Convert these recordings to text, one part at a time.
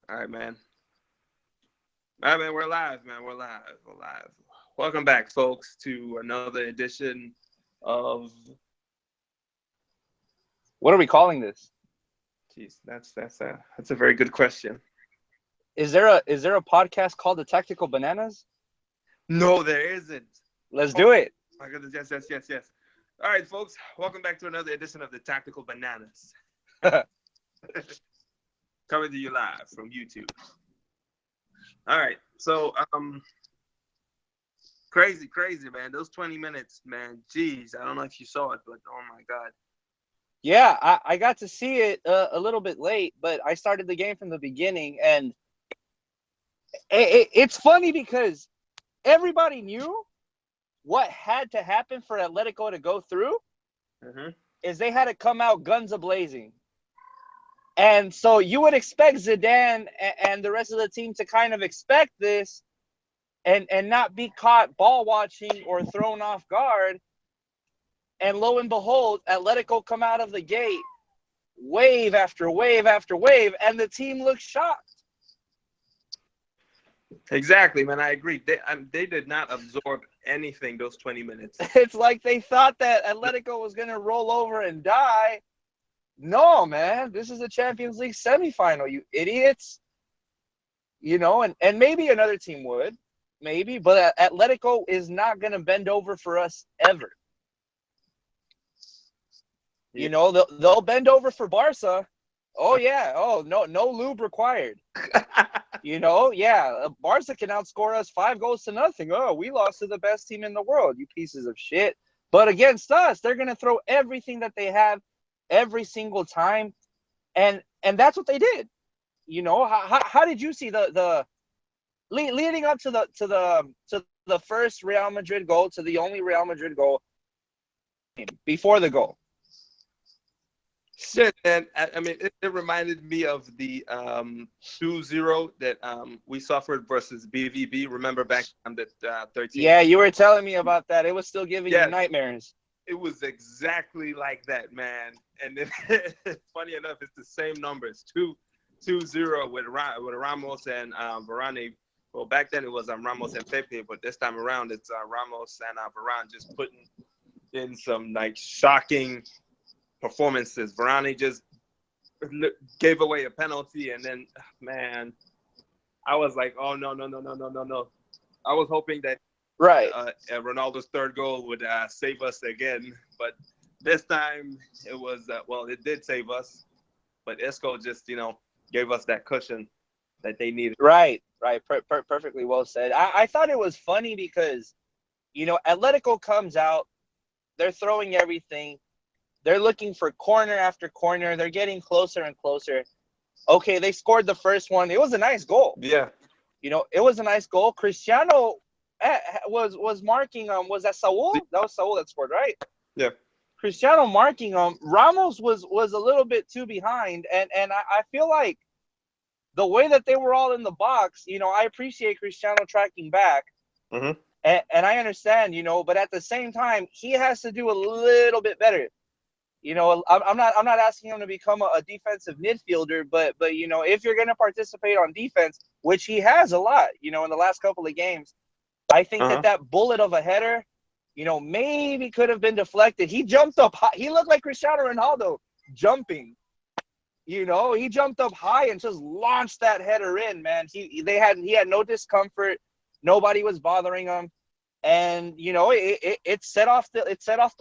All right, man. All right, man. We're live, man. We're live. We're live. Welcome back, folks, to another edition of. What are we calling this? Jeez, that's a very good question. Is there a podcast called the Tactical Bananas? No, there isn't. Let's Oh do it. my goodness! Yes. All right, folks. Welcome back to another edition of the Tactical Bananas. Coming to you live from YouTube. All right, so crazy, man. Those 20 minutes, man. Jeez, I don't know if you saw it, but oh my God. Yeah, I got to see it a little bit late, but I started the game from the beginning, and it's funny because everybody knew what had to happen for Atletico to go through is they had to come out guns a-blazing. And so you would expect Zidane and the rest of the team to kind of expect this and not be caught ball watching or thrown off guard. And lo and behold, Atletico come out of the gate, wave after wave after wave, and the team looks shocked. Exactly, man. I agree. They did not absorb anything those 20 minutes. It's like they thought that Atletico was going to roll over and die. No, man, this is a Champions League semifinal, you idiots. You know, and maybe another team would, maybe, but Atletico is not going to bend over for us ever. You know, they'll bend over for Barca. Oh, yeah. Oh, no lube required. You know, yeah, Barca can outscore us 5-0. Oh, we lost to the best team in the world, you pieces of shit. But against us, they're going to throw everything that they have every single time. And that's what they did. You know, how did you see the leading up to the first Real Madrid goal, to the only Real Madrid goal before the goal? Shit, man. I mean, it reminded me of the 2-0 that we suffered versus BVB. Remember back on the 13? Yeah, you were telling me about that. It was still giving you nightmares. It was exactly like that, man. And then, funny enough, it's the same numbers. 2-0 with Ramos and Varane. Well, back then it was Ramos and Pepe, but this time around it's Ramos and Varane just putting in some like shocking performances. Varane just gave away a penalty, and then, man, I was like, oh, no. I was hoping that Ronaldo's third goal would save us again, but this time it was, it did save us, but Isco just, gave us that cushion that they needed. Right. Perfectly well said. I thought it was funny because, Atletico comes out, they're throwing everything. They're looking for corner after corner. They're getting closer and closer. Okay, they scored the first one. It was a nice goal. Yeah. It was a nice goal. Cristiano was marking was that Saul? That was Saul that scored, right? Yeah. Cristiano marking Ramos was a little bit too behind, and I feel like the way that they were all in the box, I appreciate Cristiano tracking back. Mm-hmm. And I understand, but at the same time, he has to do a little bit better. I'm not asking him to become a defensive midfielder, but if you're going to participate on defense, which he has a lot, in the last couple of games, I think that bullet of a header, maybe could have been deflected. He jumped up high. He looked like Cristiano Ronaldo jumping. He jumped up high and just launched that header in, man. He had no discomfort. Nobody was bothering him. And it set off the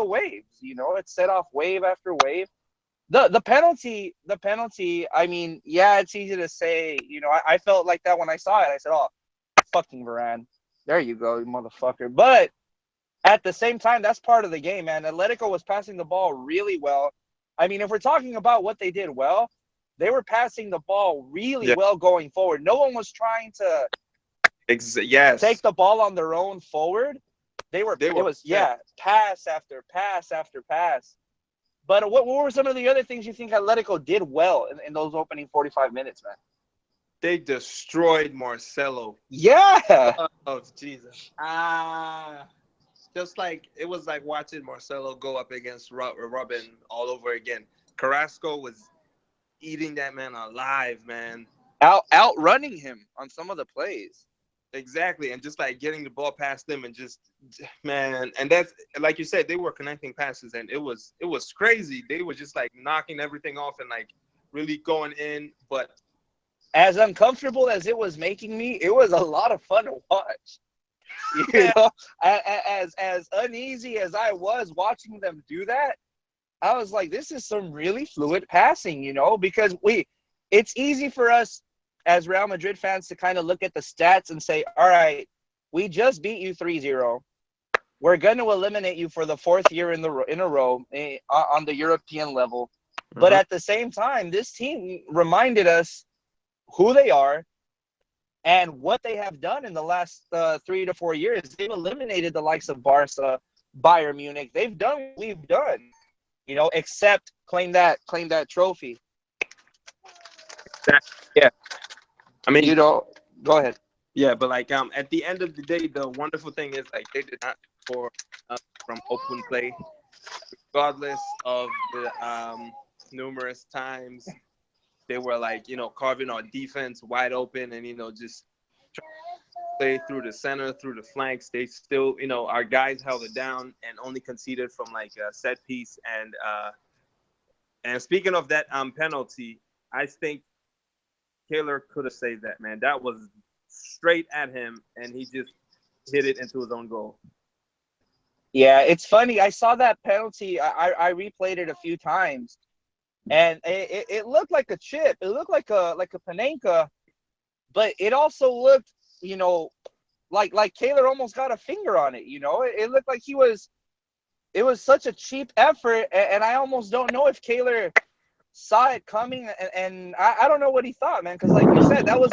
waves. It set off wave after wave. The penalty. I mean, yeah, it's easy to say. I felt like that when I saw it. I said, "Oh, fucking Varane, there you go, you motherfucker." But at the same time, that's part of the game, man. Atletico was passing the ball really well. I mean, if we're talking about what they did well, they were passing the ball really well going forward. No one was trying to take the ball on their own forward. It was pass after pass after pass. But what were some of the other things you think Atletico did well in those opening 45 minutes, man? They destroyed Marcelo. Yeah. Oh, Jesus. Just like it was like watching Marcelo go up against Robin all over again. Carrasco was eating that man alive, man. outrunning him on some of the plays. Exactly, and just like getting the ball past them, and just, man, and that's like you said, they were connecting passes, and it was crazy. They were just like knocking everything off and like really going in. But as uncomfortable as it was making me, it was a lot of fun to watch. You know, as uneasy as I was watching them do that, I was like, this is some really fluid passing, you know, because it's easy for us as Real Madrid fans to kind of look at the stats and say, all right, we just beat you 3-0. We're going to eliminate you for the fourth year in a row on the European level. But at the same time, this team reminded us who they are and what they have done in the last 3 to 4 years. They've eliminated the likes of Barca, Bayern Munich. They've done what we've done, you know, except claim that trophy. Yeah. I mean, you know, go ahead. Yeah, but like at the end of the day, the wonderful thing is like they did not score from open play, regardless of the numerous times they were like, you know, carving our defense wide open, and you know, just play through the center, through the flanks. They still, you know, our guys held it down and only conceded from like a set piece. And speaking of that penalty, I think Taylor could have saved that, man. That was straight at him, and he just hit it into his own goal. Yeah, it's funny. I saw that penalty. I replayed it a few times, and it looked like a chip. It looked like a Panenka, but it also looked, you know, like Taylor almost got a finger on it. You know, it looked like it was such a cheap effort, and I almost don't know if Taylor saw it coming, and I don't know what he thought, man, because like you said, that was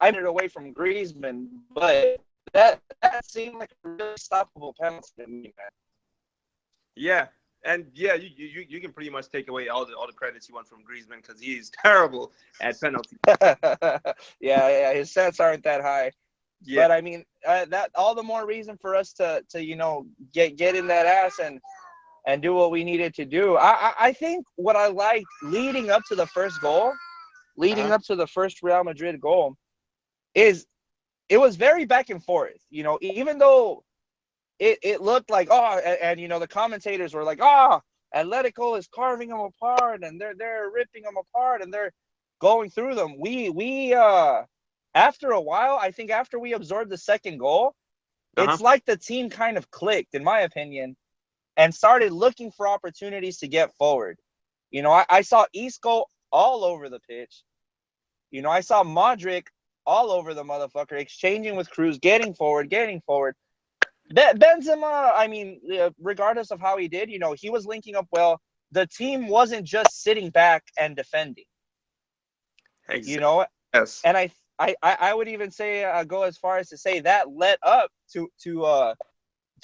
I moved away from Griezmann, but that seemed like a really stoppable penalty to me, man. Yeah, and yeah, you can pretty much take away all the credits you want from Griezmann, because he's terrible at penalties. yeah, his stats aren't that high. Yeah. But I mean, that all the more reason for us to you know, get in that ass and do what we needed to do. I think what I liked leading up to the first goal, up to the first Real Madrid goal, is it was very back and forth. You know, even though it looked like, and you know, the commentators were like, Atletico is carving them apart, and they're ripping them apart, and they're going through them. We after a while, I think after we absorbed the second goal, it's like the team kind of clicked, in my opinion, and started looking for opportunities to get forward. You know, I saw Isco all over the pitch. You know, I saw Modric all over the motherfucker, exchanging with Cruz, getting forward. Benzema, I mean, regardless of how he did, you know, he was linking up well. The team wasn't just sitting back and defending. Exactly. You know, yes. And I would even say go as far as to say that led up to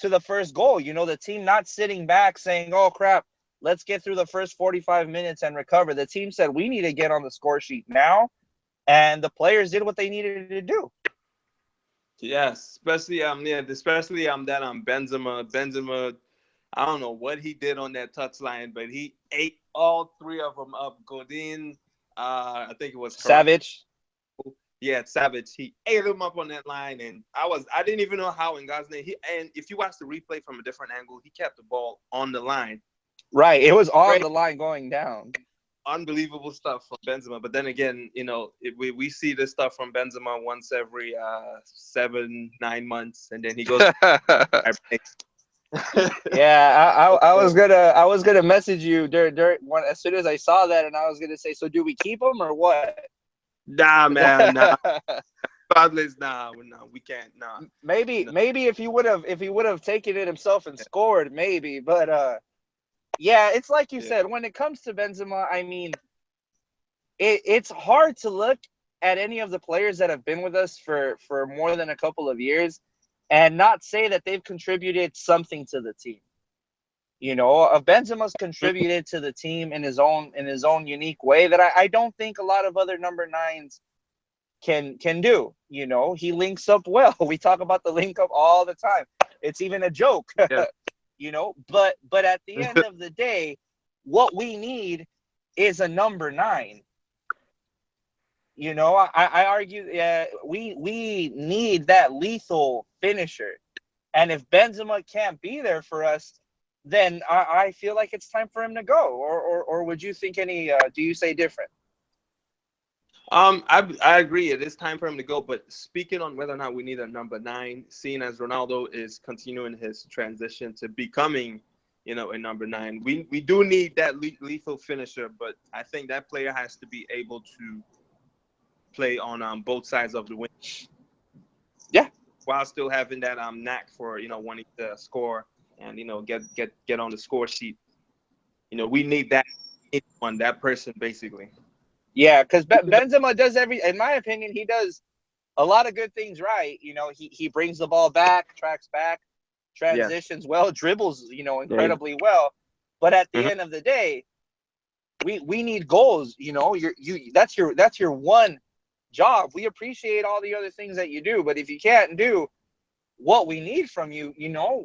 the first goal. You know, the team not sitting back saying, "Oh crap, let's get through the first 45 minutes and recover." The team said, "We need to get on the score sheet now," and the players did what they needed to do. Yes, especially that Benzema. I don't know what he did on that touchline, but he ate all three of them up. Godin, I think it was Savage. Yeah, Savage. He ate him up on that line, and I didn't even know how in God's name. And if you watch the replay from a different angle, he kept the ball on the line. Right, it was on the line going down. Unbelievable stuff from Benzema. But then again, you know, we see this stuff from Benzema once every 7-9 months, and then he goes. Yeah, I was gonna message you as soon as I saw that, and I was gonna say, so do we keep him or what? Nah, man, nah. Godless, nah, we can't, nah. Maybe if he would have taken it himself and scored, maybe. But yeah, it's like you said. When it comes to Benzema, I mean, it's hard to look at any of the players that have been with us for more than a couple of years and not say that they've contributed something to the team. You know, Benzema's contributed to the team in his own unique way that I don't think a lot of other number 9s can do. You know, he links up well. We talk about the link up all the time. It's even a joke. Yeah. You know, but at the end of the day, what we need is a number 9. You know, I argue we need that lethal finisher. And if Benzema can't be there for us, then I feel like it's time for him to go. Or would you think any? Do you say different? I agree. It is time for him to go. But speaking on whether or not we need a number 9, seeing as Ronaldo is continuing his transition to becoming, a number 9, we do need that lethal finisher. But I think that player has to be able to play on both sides of the wing. Yeah. While still having that knack for wanting to score and get on the score sheet. We need that person basically. Yeah, because Benzema does in my opinion, he does a lot of good things right. You know, he brings the ball back, tracks back, transitions well, dribbles, incredibly well. But at the end of the day, we need goals. You know, that's your one job. We appreciate all the other things that you do, but if you can't do what we need from you,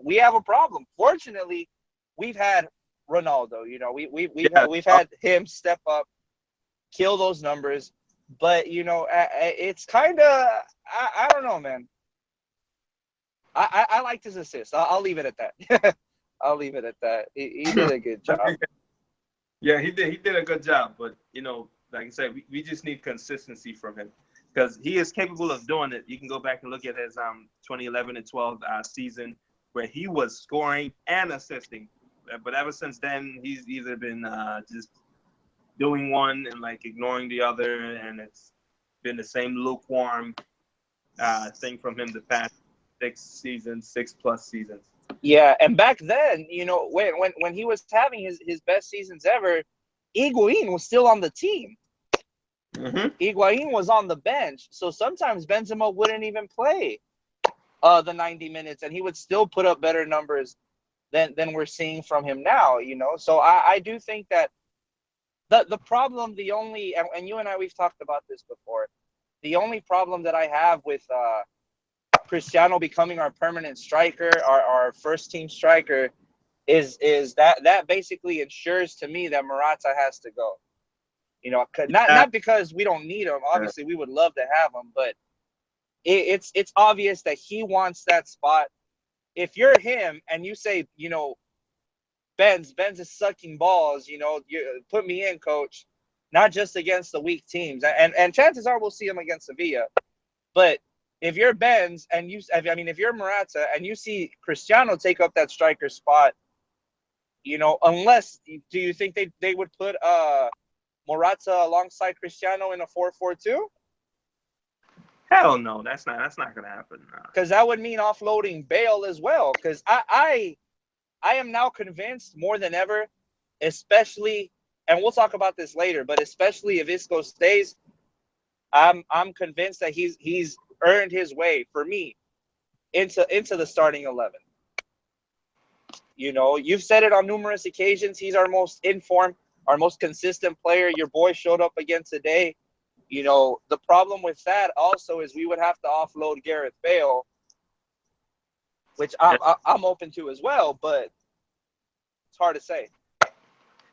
we have a problem. Fortunately, we've had Ronaldo. We've had him step up, kill those numbers, but it's kind of I don't know, man. I liked his assist. I'll leave it at that. I'll leave it at that. He did a good job. Yeah, he did a good job, but like I said, we just need consistency from him because he is capable of doing it. You can go back and look at his 2011 and 12 season where he was scoring and assisting, but ever since then he's either been just doing one and ignoring the other, and it's been the same lukewarm thing from him the past 6+ seasons. Yeah, and back then, when he was having his best seasons ever, Higuain was still on the team. Mm-hmm. Higuain was on the bench, so sometimes Benzema wouldn't even play the 90 minutes, and he would still put up better numbers than we're seeing from him now. So I do think that the problem, and you and I, we've talked about this before. The only problem that I have with Cristiano becoming our permanent striker, our first team striker, is that basically ensures to me that Morata has to go. Not because we don't need him. Obviously, we would love to have him, but it's obvious that he wants that spot. If you're him and you say, Benz is sucking balls, you put me in, coach, not just against the weak teams. And chances are we'll see him against Sevilla. But if you're Benz and if you're Morata and you see Cristiano take up that striker spot, unless, do you think they would put Morata alongside Cristiano in a 4-4-2? Hell no, that's not gonna happen. Because that would mean offloading Bale as well. Because I am now convinced more than ever, especially, and we'll talk about this later, but especially if Isco stays, I'm convinced that he's earned his way, for me, into the starting 11. You've said it on numerous occasions. He's our most informed, our most consistent player. Your boy showed up again today. The problem with that also is we would have to offload Gareth Bale, which I'm open to as well, but it's hard to say.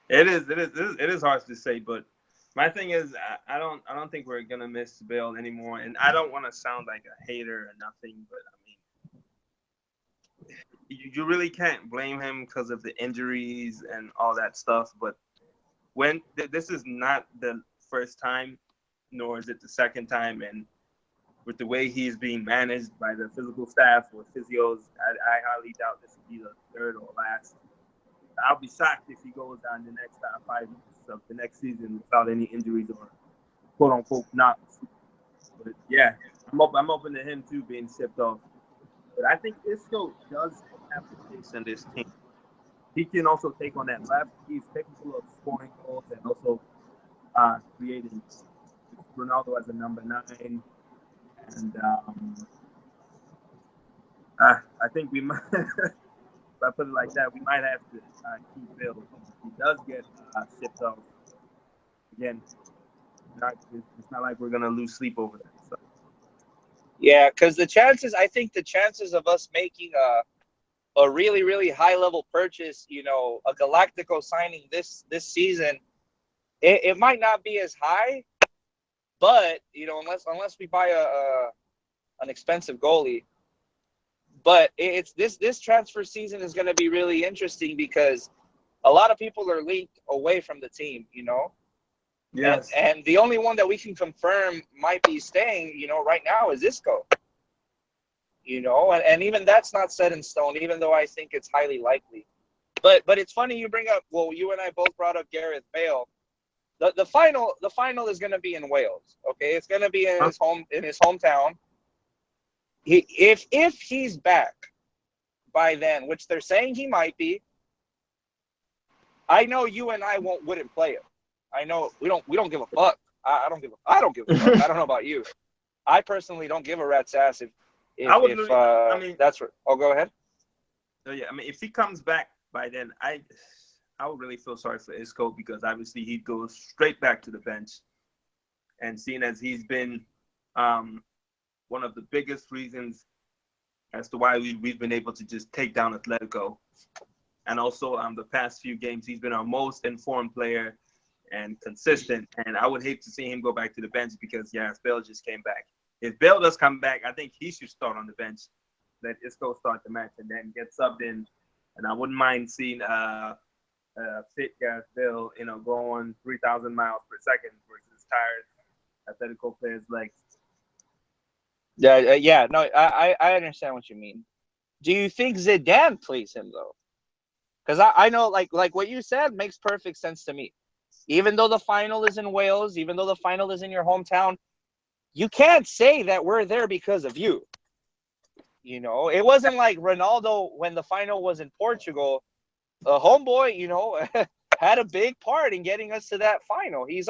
It is hard to say, but my thing is I don't think we're gonna miss Bale anymore, and I don't want to sound like a hater or nothing, but I mean, you really can't blame him because of the injuries and all that stuff. But when this is not the first time, nor is it the second time, and with the way he's being managed by the physical staff or physios, I highly doubt this will be the third or last. I'll be shocked if he goes down the next 5 months of the next season without any injuries or quote unquote knocks. But yeah, I'm open to him too being shipped off. But I think Isco does have the pace in this team. He can also take on that left. He's capable of scoring goals and also creating Ronaldo as a number 9. And I think we might, if I put it like that, we might have to keep Bill. He does get shipped off. Again, it's not like we're going to lose sleep over that. So. Yeah, because I think the chances of us making a really, really high-level purchase, a Galactico signing this season, it might not be as high, But unless we buy an expensive goalie. But it's this transfer season is going to be really interesting because a lot of people are linked away from the team, Yes. And the only one that we can confirm might be staying, right now is Isco. And even that's not set in stone, even though I think it's highly likely. But it's funny you bring up. Well, you and I both brought up Gareth Bale. The final is going to be in Wales. Okay, it's going to be in his hometown. If he's back by then, which they're saying he might be, I know you and I wouldn't play him. I know we don't give a fuck. I don't give a fuck. I don't know about you. I personally don't give a rat's ass if that's what. Oh, go ahead. So yeah, I mean, if he comes back by then, I would really feel sorry for Isco because obviously he'd go straight back to the bench, and seeing as he's been one of the biggest reasons as to why we've been able to just take down Atletco, and also the past few games he's been our most informed player and consistent, and I would hate to see him go back to the bench because Bale just came back. If Bale does come back, I think he should start on the bench. Let Isco start the match and then get subbed in. And I wouldn't mind seeing fit Gareth Bale, going 3,000 miles per second versus tired Atletico players' legs. Yeah. No, I understand what you mean. Do you think Zidane plays him though? Because I know like what you said makes perfect sense to me. Even though the final is in Wales, even though the final is in your hometown, you can't say that we're there because of you. It wasn't like Ronaldo when the final was in Portugal. Homeboy, had a big part in getting us to that final. He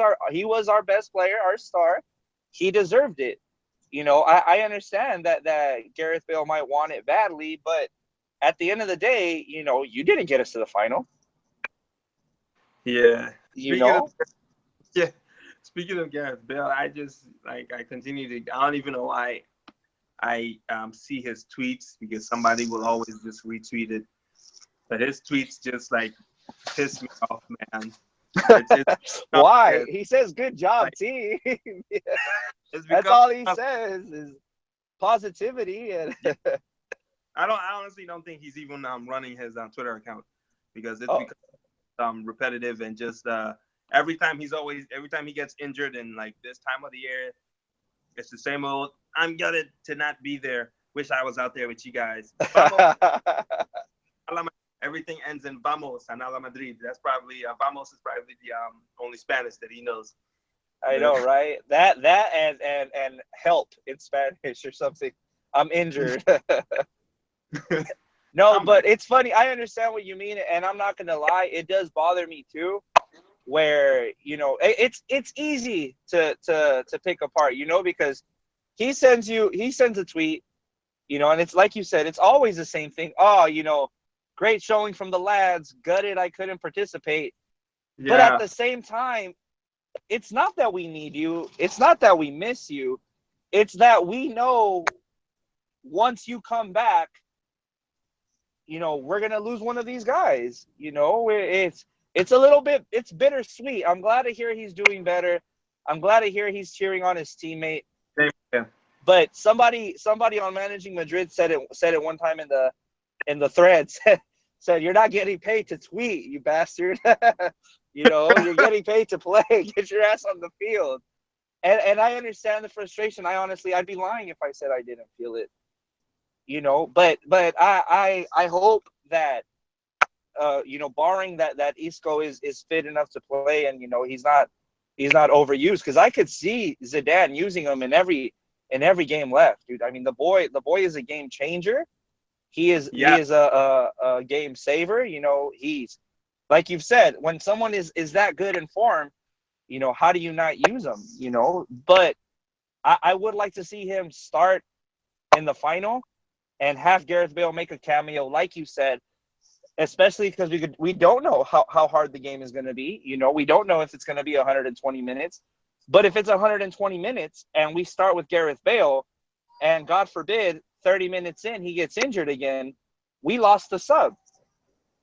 was our best player, our star. He deserved it. I understand that Gareth Bale might want it badly, but at the end of the day, you didn't get us to the final. Yeah. Yeah. Speaking of Gareth Bale, I just I don't even know why I see his tweets because somebody will always just retweet it. But his tweets just piss me off, man. Why? He says good job, team. That's all he says is positivity and I honestly don't think he's even running his Twitter account because it's because repetitive and just every time he gets injured and this time of the year, it's the same old. I'm gutted to not be there. Wish I was out there with you guys. Everything ends in vamos and Real Madrid. That's probably vamos is probably the only Spanish that he knows. I know, right? That and help in Spanish or something. I'm injured. No, but it's funny. I understand what you mean, and I'm not gonna lie. It does bother me too, where it's easy to pick apart, because he sends a tweet, and it's like you said, it's always the same thing. Oh, great showing from the lads. Gutted I couldn't participate. Yeah. But at the same time, it's not that we need you. It's not that we miss you. It's that we know once you come back, we're going to lose one of these guys. It's a little bit, it's bittersweet. I'm glad to hear he's doing better. I'm glad to hear he's cheering on his teammate. Yeah. But somebody on Managing Madrid said it one time in the threads, said, "You're not getting paid to tweet, you bastard." You're getting paid to play. Get your ass on the field. And I understand the frustration. I'd be lying if I said I didn't feel it. But I hope that barring that Isco is fit enough to play and he's not overused, because I could see Zidane using him in every game left, dude. I mean, the boy is a game changer. He is a game saver. He's, like you've said, when someone is that good in form, how do you not use them? But I would like to see him start in the final and have Gareth Bale make a cameo, like you said, especially because we don't know how hard the game is going to be. We don't know if it's going to be 120 minutes. But if it's 120 minutes and we start with Gareth Bale, and God forbid 30 minutes in he gets injured again, we lost the sub.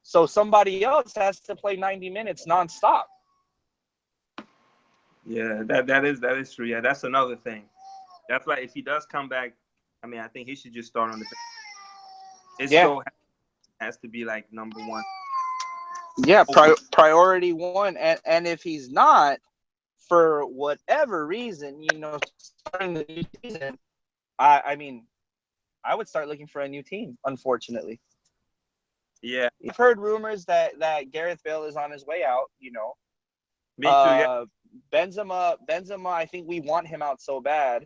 So somebody else has to play 90 minutes nonstop. Yeah, that is true. Yeah, that's another thing. That's why if he does come back, I mean, I think he should just start on the bench. Yeah, Isco has to be like number one. yeah, priority one, and if he's not, for whatever reason, starting the new season, I mean, I would start looking for a new team. Unfortunately, Yeah, I've heard rumors that Gareth Bale is on his way out. me too. Yeah, Benzema, I think we want him out so bad,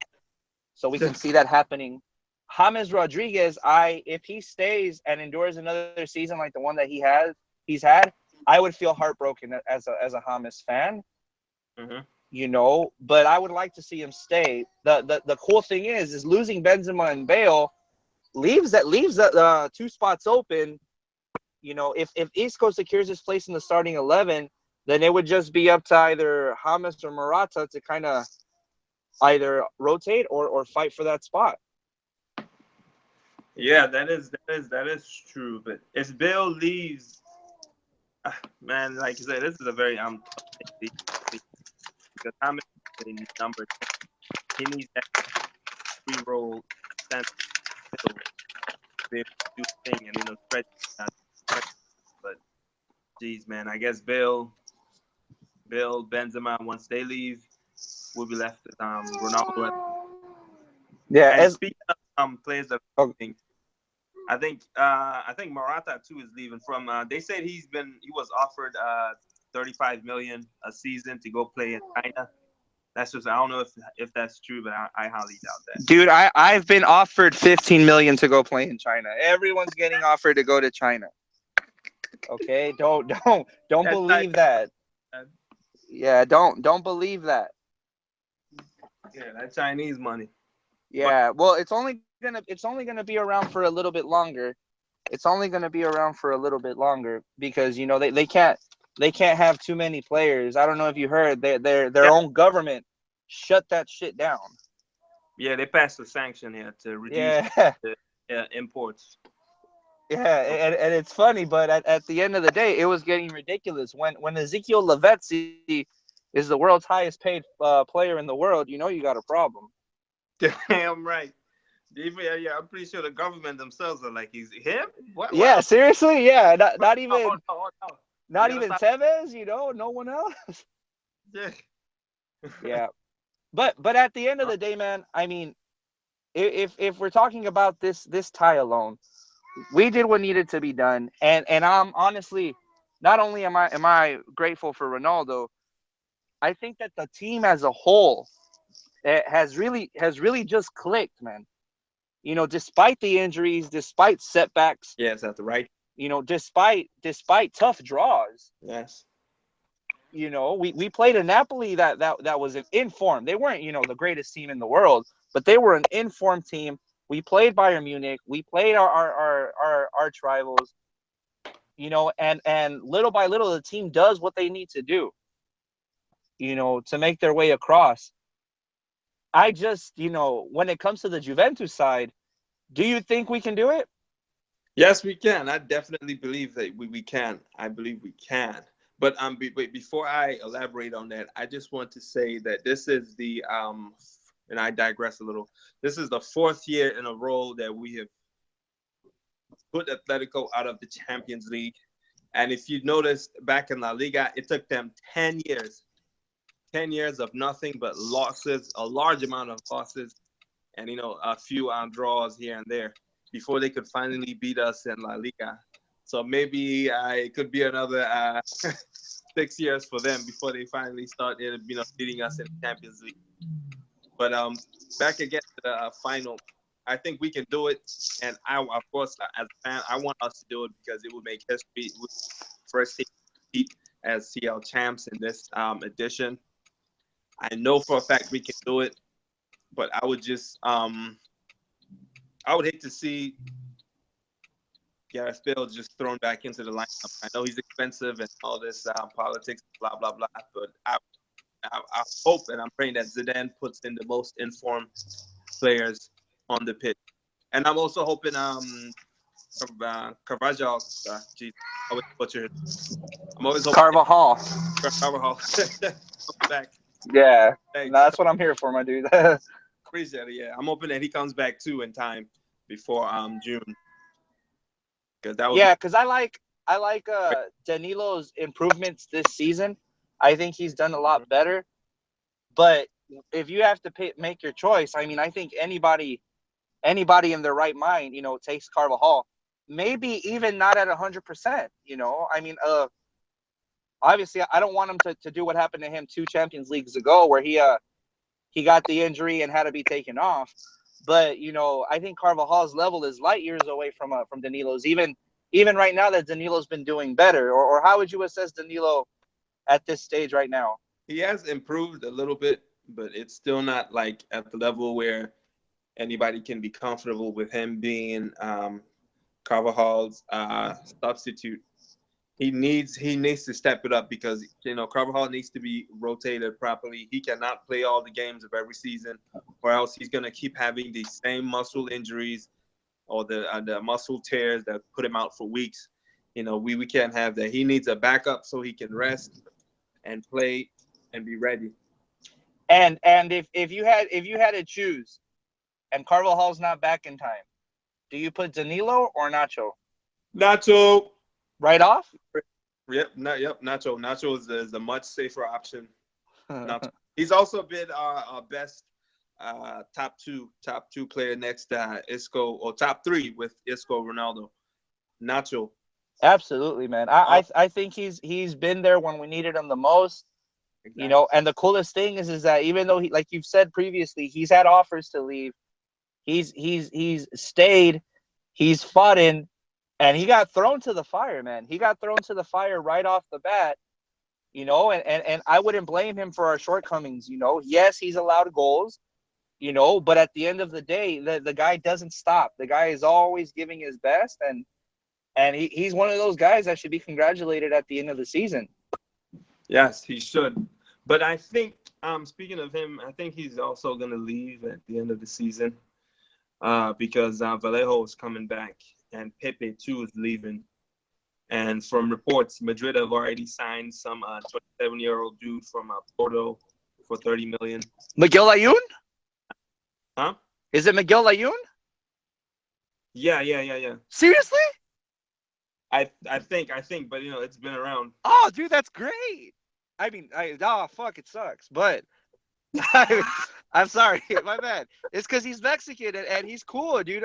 so we can see that happening. James Rodriguez, if he stays and endures another season like the one that he's had, I would feel heartbroken as a James fan. But I would like to see him stay. The cool thing is losing Benzema and Bale leaves the two spots open. If Isco secures his place in the starting 11, then it would just be up to either James or Morata to kind of either rotate or fight for that spot. yeah, that is true. But if Bale leaves, man, like you said, this is a very tough thing because James is number 10. He needs that free roll sense to be able to do the thing and stretch. But geez, man, I guess Bale, Benzema, once they leave, we'll be left with Ronaldo. Yeah, And speaking of players that I think Morata too is leaving from. They said he was offered 35 million a season to go play in China. That's just, I don't know if that's true, but I highly doubt that. Dude, I've been offered 15 million to go play in China. Everyone's getting offered to go to China. Okay, don't believe that. Yeah, don't believe that. Yeah, that Chinese money. Yeah, well, it's only gonna be around for a little bit longer. It's only gonna be around for a little bit longer because they can't have too many players. I don't know if you heard their own government shut that shit down. Yeah, they passed a sanction here to reduce the imports. Yeah, and it's funny, but at the end of the day, it was getting ridiculous. When Ezekiel Lavezzi is the world's highest paid player in the world, you got a problem. Damn right. Yeah, I'm pretty sure the government themselves are like, he's him? What? Yeah, seriously, yeah, not even Not even Tevez, no one else. Yeah. Yeah, but at the end of the day, man, I mean, if we're talking about this tie alone, we did what needed to be done, and I'm honestly, not only am I grateful for Ronaldo, I think that the team as a whole has really just clicked, man. Despite the injuries, despite setbacks. Yes, that's right. Despite tough draws. Yes. We played a Napoli that was an informed. They weren't, the greatest team in the world, but they were an informed team. We played Bayern Munich. We played our arch rivals. And little by little, the team does what they need to do. To make their way across. I just, when it comes to the Juventus side, do you think we can do it? Yes, we can. I definitely believe that we can. I believe we can. But before I elaborate on that, I just want to say that this is the and I digress a little. This is the fourth year in a row that we have put Atletico out of the Champions League. And if you noticed back in La Liga, it took them 10 years. 10 years of nothing but losses, a large amount of losses, and a few draws here and there before they could finally beat us in La Liga. So maybe it could be another 6 years for them before they finally start, beating us in the Champions League. But back again to the final, I think we can do it. And of course, as a fan, I want us to do it because it would make history. First team as CL champs in this edition. I know for a fact we can do it, but I would just I would hate to see Gareth Bale just thrown back into the lineup. I know he's expensive and all this politics, blah blah blah. But I hope and I'm praying that Zidane puts in the most informed players on the pitch, and I'm also hoping Carvajal. Geez, I always butcher it. I'm always hoping Carvajal. Carvajal back. Yeah, Thanks. that's what I'm here for, my dude. Appreciate it. Yeah, I'm hoping that he comes back too in time before June, because that would be Yeah, because I like Danilo's improvements this season. I think he's done a lot better. But if you have to make your choice, I mean, I think anybody in their right mind, takes Carvajal. Maybe even not at 100%. I mean, obviously, I don't want him to do what happened to him 2 Champions Leagues ago, where he got the injury and had to be taken off. But I think Carvajal's level is light years away from Danilo's. Even right now that Danilo's been doing better, or how would you assess Danilo at this stage right now? he has improved a little bit, but it's still not like at the level where anybody can be comfortable with him being Carvajal's substitute. He needs to step it up, because Carvajal needs to be rotated properly. He cannot play all the games of every season, or else he's gonna keep having these same muscle injuries or the muscle tears that put him out for weeks. We can't have that. He needs a backup so he can rest and play and be ready. And if you had to choose, and Carvajal's not back in time, do you put Danilo or Nacho Nacho. right off? Yep. Nacho. Nacho is a much safer option. Nacho. He's also been our best top two player next to Isco, or top three with Isco, Ronaldo. Nacho. Absolutely, man. I think he's been there when we needed him the most. Exactly. And the coolest thing is that even though like you've said previously, he's had offers to leave. He's stayed, he's fought in, and he got thrown to the fire, man. He got thrown to the fire right off the bat, and I wouldn't blame him for our shortcomings. Yes, he's allowed goals, but at the end of the day, the guy doesn't stop. The guy is always giving his best, and he's one of those guys that should be congratulated at the end of the season. Yes, he should. But I think, speaking of him, I think he's also going to leave at the end of the season, because Vallejo is coming back and Pepe too is leaving. And from reports, Madrid have already signed some 27-year-old dude from Porto for 30 million. Miguel Ayun? Huh? Is it Miguel Ayun? Yeah. Seriously? I think, but it's been around. Oh, dude, that's great. I mean, fuck, it sucks, but I'm sorry, my bad. It's because he's Mexican and he's cool, dude.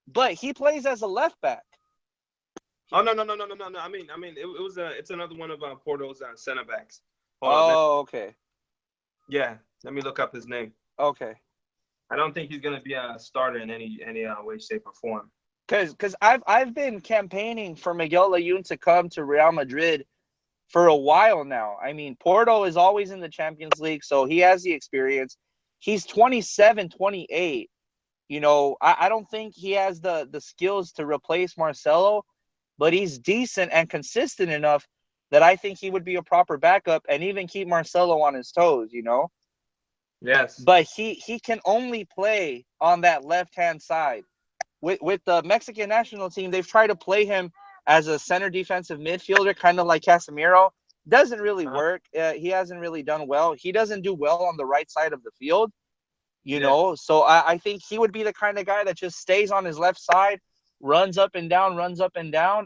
But he plays as a left back. Oh no. I mean, it's another one of Porto's center backs. Hold on. Okay. Yeah, let me look up his name. Okay. I don't think he's gonna be a starter in any way, shape, or form. Because I've been campaigning for Miguel Ayun to come to Real Madrid for a while now. I mean, Porto is always in the Champions League, so he has the experience. He's 27, 28. I don't think he has the skills to replace Marcelo, but he's decent and consistent enough that I think he would be a proper backup and even keep Marcelo on his toes, Yes. But he can only play on that left-hand side. With the Mexican national team, they've tried to play him as a center defensive midfielder, kind of like Casemiro. Doesn't really work. He hasn't really done well. He doesn't do well on the right side of the field, So I think he would be the kind of guy that just stays on his left side, runs up and down,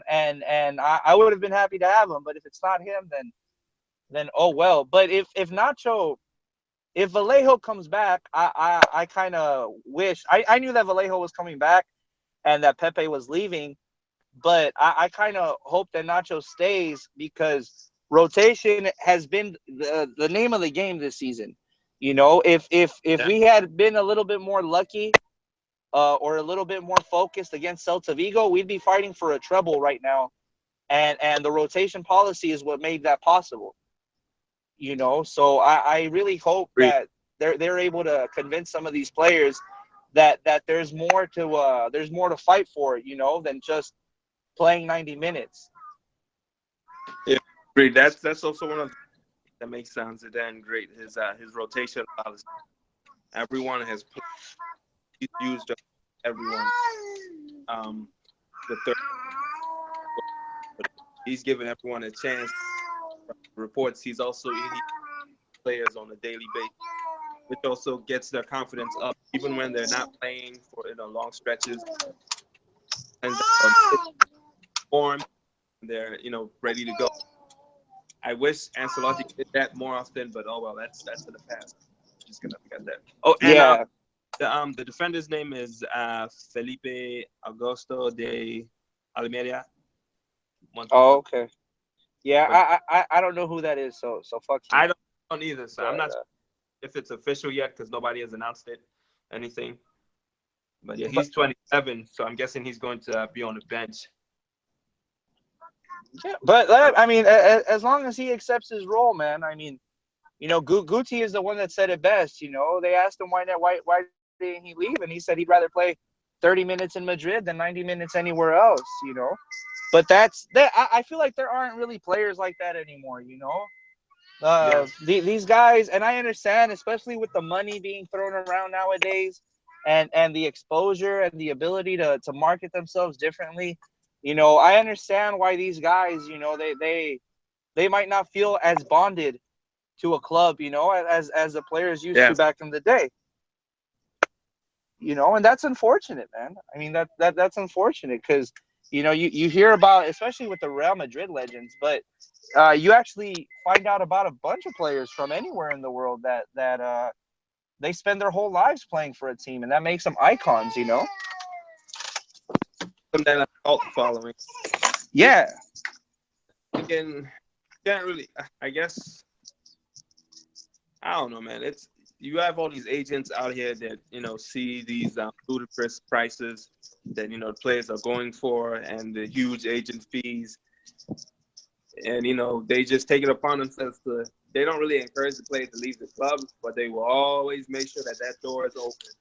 and I would have been happy to have him. But if it's not him, then oh well. But if Vallejo comes back, I kind of wish I knew that Vallejo was coming back and that Pepe was leaving, but I kind of hope that Nacho stays because rotation has been the name of the game this season. If we had been a little bit more lucky or a little bit more focused against Celta Vigo, we'd be fighting for a treble right now, and the rotation policy is what made that possible. So I really hope that they're able to convince some of these players that there's more to fight for, than just playing 90 minutes. Yeah, great. That's also one of that makes Zidane great. His rotation policy. Everyone has used everyone. The third, he's giving everyone a chance. Reports he's also players on a daily basis, which also gets their confidence up, even when they're not playing for long stretches. And form, they're ready to go. I wish Ancelotti did that more often, but oh well, that's in the past. Just gonna forget that. Oh, and Yeah. the defender's name is Felipe Augusto de Almeida. Oh, okay. Yeah, I don't know who that is, so fuck you. I don't either. So I'm not sure if it's official yet because nobody has announced anything. But yeah, he's 27, so I'm guessing he's going to be on the bench. Yeah, but I mean, as long as he accepts his role, man. I mean, Guti is the one that said it best. They asked him why didn't he leave, and he said he'd rather play 30 minutes in Madrid than 90 minutes anywhere else. But that's that. I feel like there aren't really players like that anymore. These guys, and I understand, especially with the money being thrown around nowadays, and the exposure and the ability to market themselves differently. I understand why these guys, they might not feel as bonded to a club, as the players used to back in the day. And that's unfortunate, man. I mean, that's unfortunate because, you hear about, especially with the Real Madrid legends, but you actually find out about a bunch of players from anywhere in the world that they spend their whole lives playing for a team, and that makes them icons, Some that cult following. Yeah. Again, can't really. I guess I don't know, man. You have all these agents out here that see these ludicrous prices that the players are going for, and the huge agent fees, and they just take it upon themselves to. They don't really encourage the players to leave the club, but they will always make sure that door is open,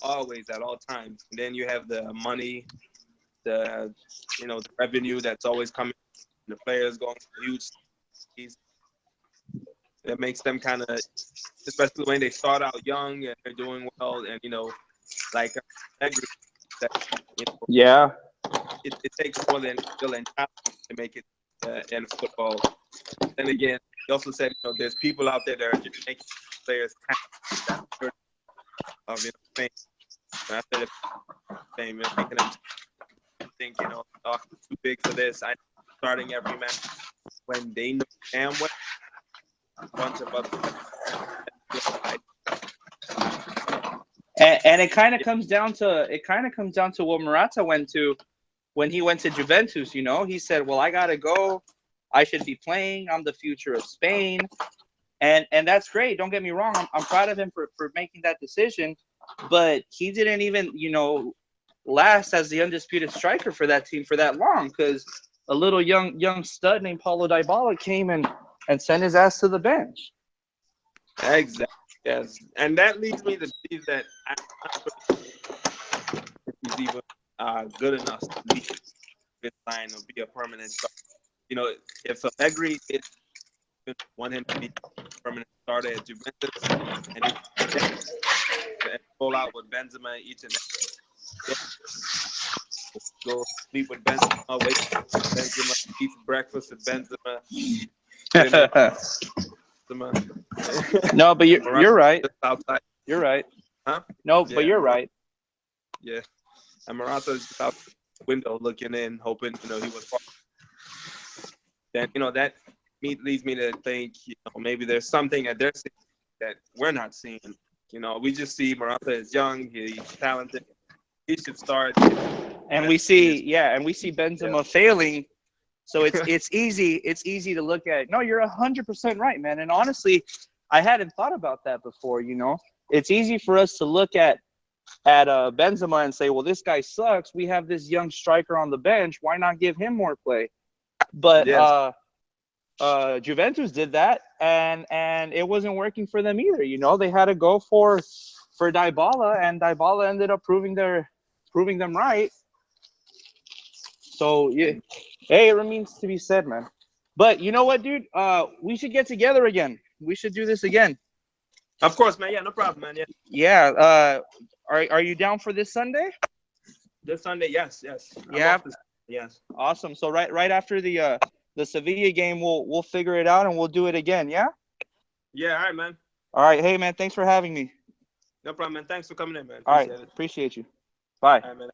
always at all times. And then you have the money, the the revenue that's always coming. The players going for huge fees. It makes them kind of, especially when they start out young and they're doing well, and like yeah, it takes more than skill and talent to make it in football. Then again, he also said there's people out there that are just making players of fame. And I said fame, making them think oh, too big for this. I'm starting every match when they know damn well. Bunch of and it kind of comes down to what Morata went to when he went to Juventus. He said, well, I gotta go, I should be playing, I'm the future of Spain, and that's great, don't get me wrong, I'm proud of him for making that decision, but he didn't even last as the undisputed striker for that team for that long, because a little young stud named Paulo Dybala came and send his ass to the bench. Exactly. Yes, and that leads me to believe that he's even good enough to lead this line or be a permanent starter. If Allegri want him to be a permanent starter at Juventus, and he pull out with Benzema each and every go sleep with Benzema, wake up with Benzema, eat breakfast with Benzema. No, but you're right. You're right. Huh? No, but you're right. Yeah. And Morata's just out the window looking in, hoping, he was part. Then, that leads me to think, maybe there's something that they're seeing that we're not seeing. We just see Morata is young, he's talented, he should start. And we see Benzema failing. So it's easy to look at. No, you're 100% right, man. And honestly, I hadn't thought about that before. It's easy for us to look at Benzema and say, well, this guy sucks. We have this young striker on the bench. Why not give him more play? But Juventus did that, and it wasn't working for them either. They had to go for Dybala, and Dybala ended up proving them right. So yeah. Hey, it remains to be said, man. But you know what, dude? We should get together again. We should do this again. Of course, man. Yeah, no problem, man. Yeah. Yeah. Are you down for this Sunday? This Sunday, yes. Yeah. Yes. Awesome. So right after the Sevilla game, we'll figure it out and we'll do it again. Yeah. Yeah, all right, man. All right. Hey, man, thanks for having me. No problem, man. Thanks for coming in, man. All right. Appreciate it. Appreciate you. Bye. All right, man.